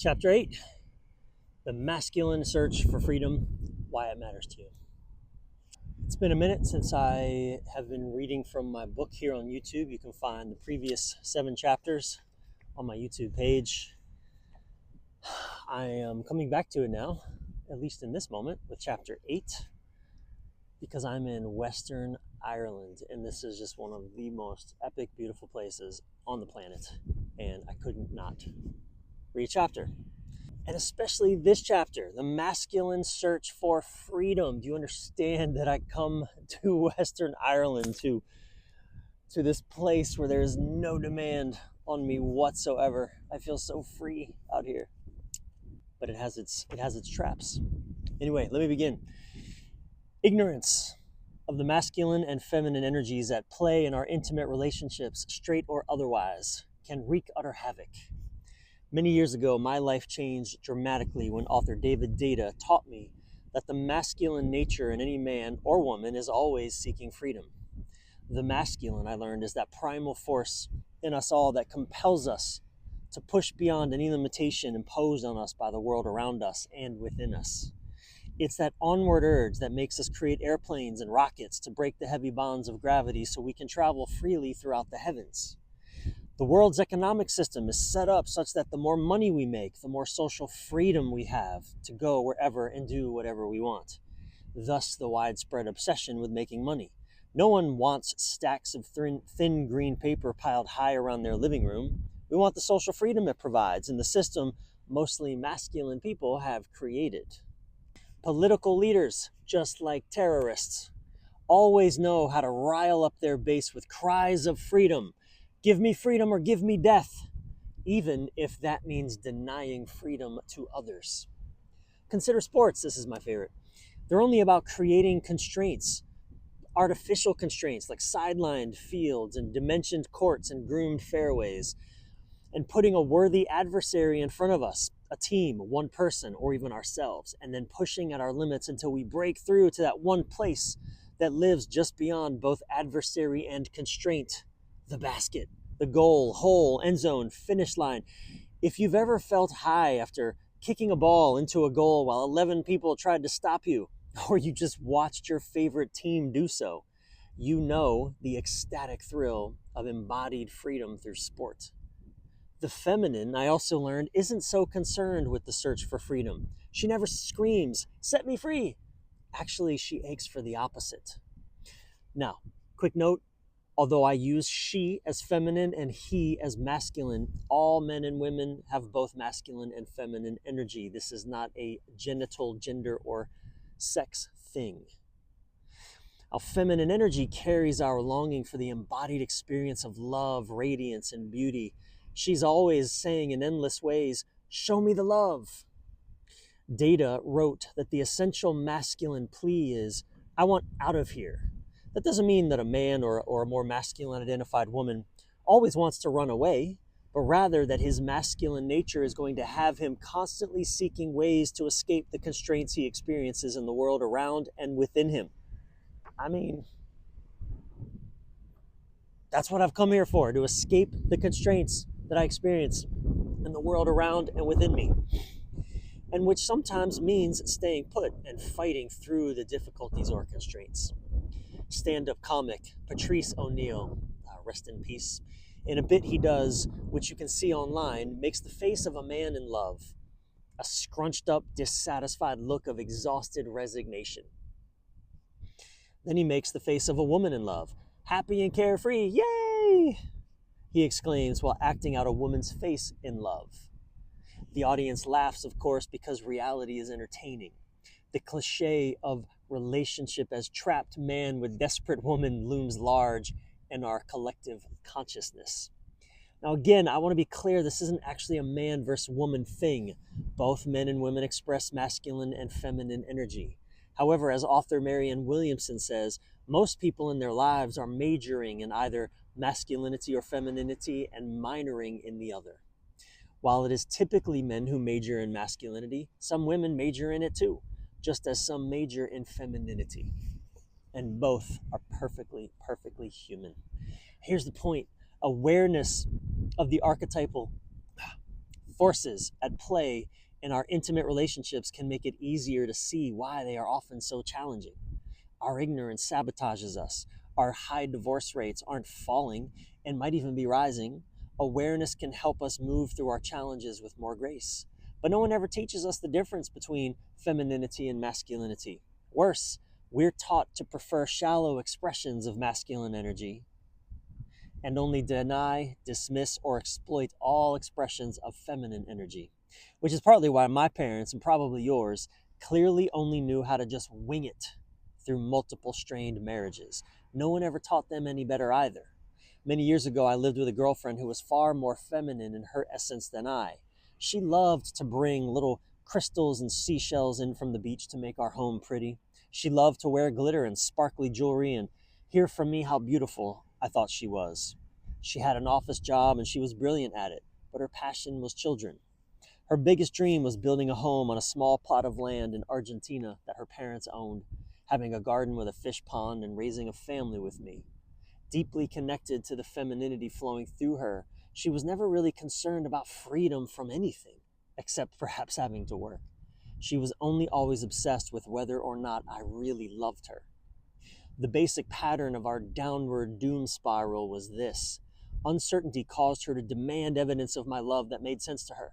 Chapter 8, The Masculine Search for Freedom, Why It Matters to You. It's been a minute since I have been reading from my book here on YouTube. You can find the previous 7 chapters on my YouTube page. I am coming back to it now, at least in this moment, with Chapter 8, because I'm in Western Ireland, and this is just one of the most epic, beautiful places on the planet, and I couldn't not read a chapter. And especially this chapter, the masculine search for freedom. Do you understand that I come to Western Ireland, to this place where there is no demand on me whatsoever? I feel so free out here, but it has its traps. Anyway, let me begin. Ignorance of the masculine and feminine energies at play in our intimate relationships, straight or otherwise, can wreak utter havoc. Many years ago, my life changed dramatically when author David Deida taught me that the masculine nature in any man or woman is always seeking freedom. The masculine, I learned, is that primal force in us all that compels us to push beyond any limitation imposed on us by the world around us and within us. It's that onward urge that makes us create airplanes and rockets to break the heavy bonds of gravity so we can travel freely throughout the heavens. The world's economic system is set up such that the more money we make, the more social freedom we have to go wherever and do whatever we want. Thus, the widespread obsession with making money. No one wants stacks of thin green paper piled high around their living room. We want the social freedom it provides, and the system mostly masculine people have created. Political leaders, just like terrorists, always know how to rile up their base with cries of freedom. Give me freedom or give me death, even if that means denying freedom to others. Consider sports. This is my favorite. They're only about creating constraints, artificial constraints like sidelined fields and dimensioned courts and groomed fairways, and putting a worthy adversary in front of us, a team, one person, or even ourselves, and then pushing at our limits until we break through to that one place that lives just beyond both adversary and constraint. The basket, the goal, hole, end zone, finish line. If you've ever felt high after kicking a ball into a goal while 11 people tried to stop you, or you just watched your favorite team do so, you know the ecstatic thrill of embodied freedom through sport. The feminine, I also learned, isn't so concerned with the search for freedom. She never screams, "Set me free!" Actually, she aches for the opposite. Now, quick note, although I use she as feminine and he as masculine, all men and women have both masculine and feminine energy. This is not a genital, gender, or sex thing. Our feminine energy carries our longing for the embodied experience of love, radiance, and beauty. She's always saying in endless ways, "Show me the love." Deida wrote that the essential masculine plea is, "I want out of here." That doesn't mean that a man or a more masculine identified woman always wants to run away, but rather that his masculine nature is going to have him constantly seeking ways to escape the constraints he experiences in the world around and within him. I mean, that's what I've come here for, to escape the constraints that I experience in the world around and within me, and which sometimes means staying put and fighting through the difficulties or constraints. Stand-up comic Patrice O'Neal, rest in peace, in a bit he does, which you can see online, makes the face of a man in love a scrunched up, dissatisfied look of exhausted resignation. Then he makes the face of a woman in love, happy and carefree, "Yay!" he exclaims while acting out a woman's face in love. The audience laughs, of course, because reality is entertaining. The cliche of relationship as trapped man with desperate woman looms large in our collective consciousness. Now, again, I want to be clear, this isn't actually a man versus woman thing. Both men and women express masculine and feminine energy. However, as author Marianne Williamson says, most people in their lives are majoring in either masculinity or femininity and minoring in the other. While it is typically men who major in masculinity, some women major in it too, just as some major in femininity. And both are perfectly, perfectly human. Here's the point. Awareness of the archetypal forces at play in our intimate relationships can make it easier to see why they are often so challenging. Our ignorance sabotages us. Our high divorce rates aren't falling and might even be rising. Awareness can help us move through our challenges with more grace. But no one ever teaches us the difference between femininity and masculinity. Worse, we're taught to prefer shallow expressions of masculine energy and only deny, dismiss, or exploit all expressions of feminine energy, which is partly why my parents, and probably yours, clearly only knew how to just wing it through multiple strained marriages. No one ever taught them any better either. Many years ago, I lived with a girlfriend who was far more feminine in her essence than I. She loved to bring little crystals and seashells in from the beach to make our home pretty. She loved to wear glitter and sparkly jewelry and hear from me how beautiful I thought she was. She had an office job and she was brilliant at it, but her passion was children. Her biggest dream was building a home on a small plot of land in Argentina that her parents owned, having a garden with a fish pond and raising a family with me. Deeply connected to the femininity flowing through her, she was never really concerned about freedom from anything, except perhaps having to work. She was only always obsessed with whether or not I really loved her. The basic pattern of our downward doom spiral was this. Uncertainty caused her to demand evidence of my love that made sense to her.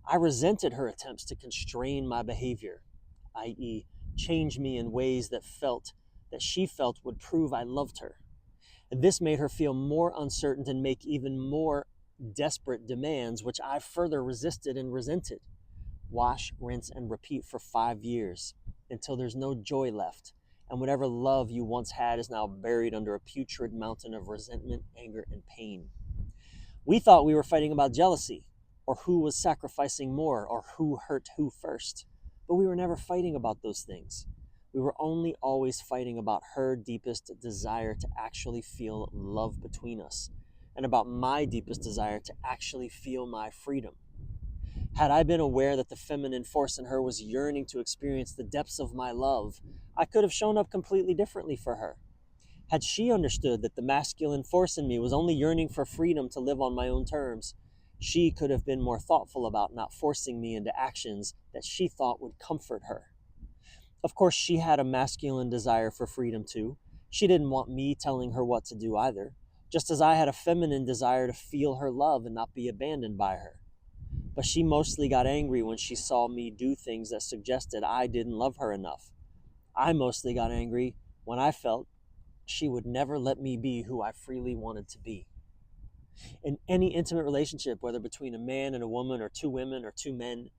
I resented her attempts to constrain my behavior, i.e., change me in ways that she felt would prove I loved her. And this made her feel more uncertain and make even more desperate demands, which I further resisted and resented. Wash, rinse, and repeat for 5 years until there's no joy left, and whatever love you once had is now buried under a putrid mountain of resentment, anger, and pain. We thought we were fighting about jealousy, or who was sacrificing more, or who hurt who first. But we were never fighting about those things. We were only always fighting about her deepest desire to actually feel love between us, and about my deepest desire to actually feel my freedom. Had I been aware that the feminine force in her was yearning to experience the depths of my love, I could have shown up completely differently for her. Had she understood that the masculine force in me was only yearning for freedom to live on my own terms, she could have been more thoughtful about not forcing me into actions that she thought would comfort her. Of course, she had a masculine desire for freedom too. She didn't want me telling her what to do either, just as I had a feminine desire to feel her love and not be abandoned by her. But she mostly got angry when she saw me do things that suggested I didn't love her enough. I mostly got angry when I felt she would never let me be who I freely wanted to be. In any intimate relationship, whether between a man and a woman, or two women or two men,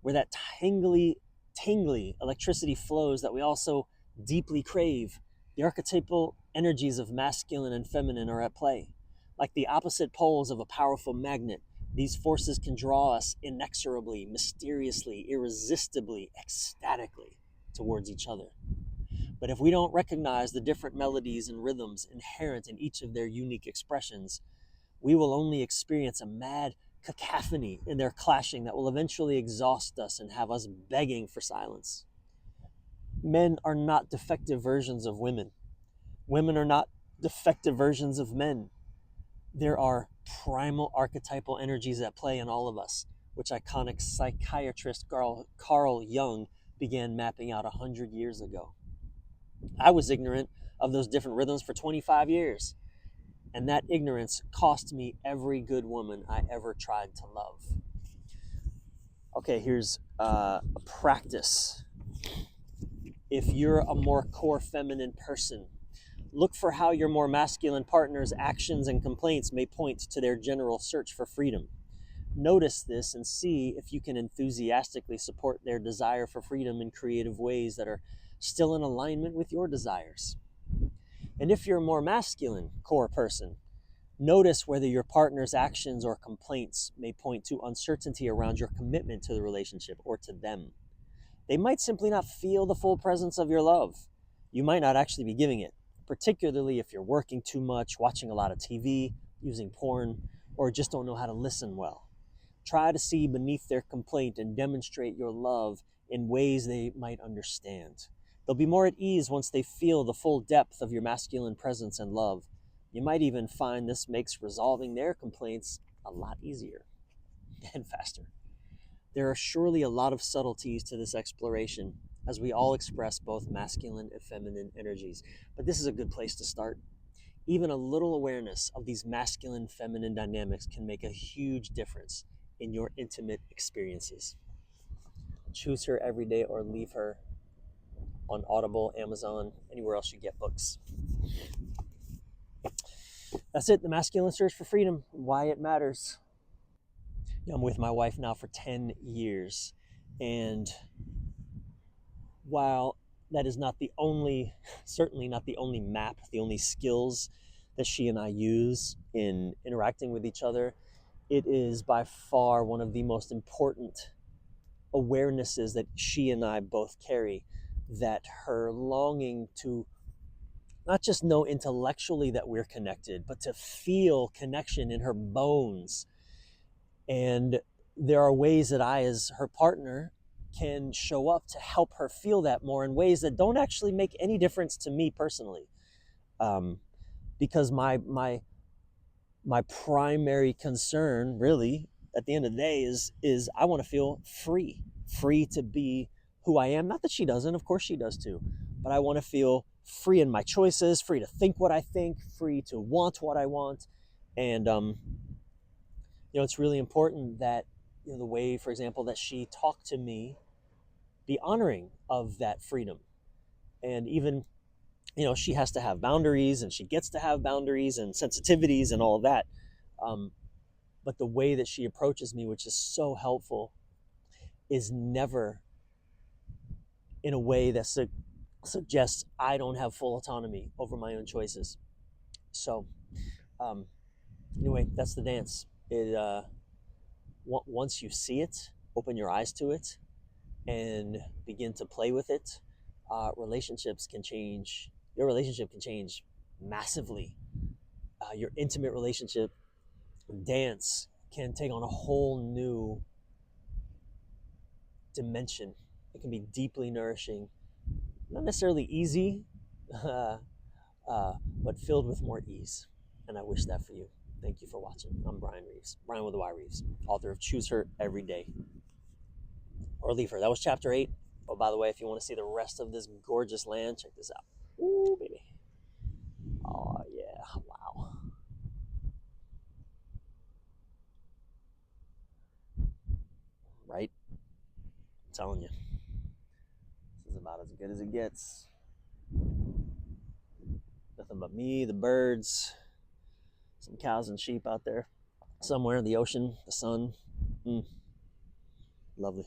where that tingly electricity flows that we also deeply crave, the archetypal energies of masculine and feminine are at play. Like the opposite poles of a powerful magnet, these forces can draw us inexorably, mysteriously, irresistibly, ecstatically towards each other. But if we don't recognize the different melodies and rhythms inherent in each of their unique expressions, we will only experience a mad cacophony in their clashing that will eventually exhaust us and have us begging for silence. Men are not defective versions of women. Women are not defective versions of men. There are primal archetypal energies at play in all of us, which iconic psychiatrist Carl Jung began mapping out 100 years ago. I was ignorant of those different rhythms for 25 years. And that ignorance cost me every good woman I ever tried to love. Okay, here's a practice. If you're a more core feminine person, look for how your more masculine partner's actions and complaints may point to their general search for freedom. Notice this and see if you can enthusiastically support their desire for freedom in creative ways that are still in alignment with your desires. And if you're a more masculine core person, notice whether your partner's actions or complaints may point to uncertainty around your commitment to the relationship or to them. They might simply not feel the full presence of your love. You might not actually be giving it, particularly if you're working too much, watching a lot of TV, using porn, or just don't know how to listen well. Try to see beneath their complaint and demonstrate your love in ways they might understand. They'll be more at ease once they feel the full depth of your masculine presence and love. You might even find this makes resolving their complaints a lot easier and faster. There are surely a lot of subtleties to this exploration, as we all express both masculine and feminine energies. But this is a good place to start. Even a little awareness of these masculine feminine dynamics can make a huge difference in your intimate experiences. Choose Her Every Day or Leave Her on Audible, Amazon, anywhere else you get books. That's it, The Masculine Search for Freedom, Why It Matters. I'm with my wife now for 10 years. And while that is not the only, certainly not the only map, the only skills that she and I use in interacting with each other, it is by far one of the most important awarenesses that she and I both carry, that her longing to not just know intellectually that we're connected, but to feel connection in her bones. And there are ways that I, as her partner, can show up to help her feel that more in ways that don't actually make any difference to me personally. Because my primary concern, really, at the end of the day, is I want to feel free to be who I am. Not that she doesn't, of course she does too, but I want to feel free in my choices, free to think what I think, free to want what I want. And it's really important that the way, for example, that she talked to me be honoring of that freedom. And even she has to have boundaries, and she gets to have boundaries and sensitivities and all of that. But the way that she approaches me, which is so helpful, is never in a way that suggests I don't have full autonomy over my own choices. So anyway, that's the dance. Once you see it, open your eyes to it and begin to play with it, relationships can change. Your relationship can change massively. Your intimate relationship, dance, can take on a whole new dimension. It can be deeply nourishing, not necessarily easy, but filled with more ease. And I wish that for you. Thank you for watching. I'm Brian Reeves, Brian with the Y Reeves, author of Choose Her Every Day or Leave Her. That was chapter 8. Oh, by the way, if you want to see the rest of this gorgeous land, check this out. Ooh, baby. Oh, yeah. Wow. Right? I'm telling you. This is about as good as it gets. Nothing but me, the birds, some cows and sheep out there somewhere in the ocean, the sun. Lovely.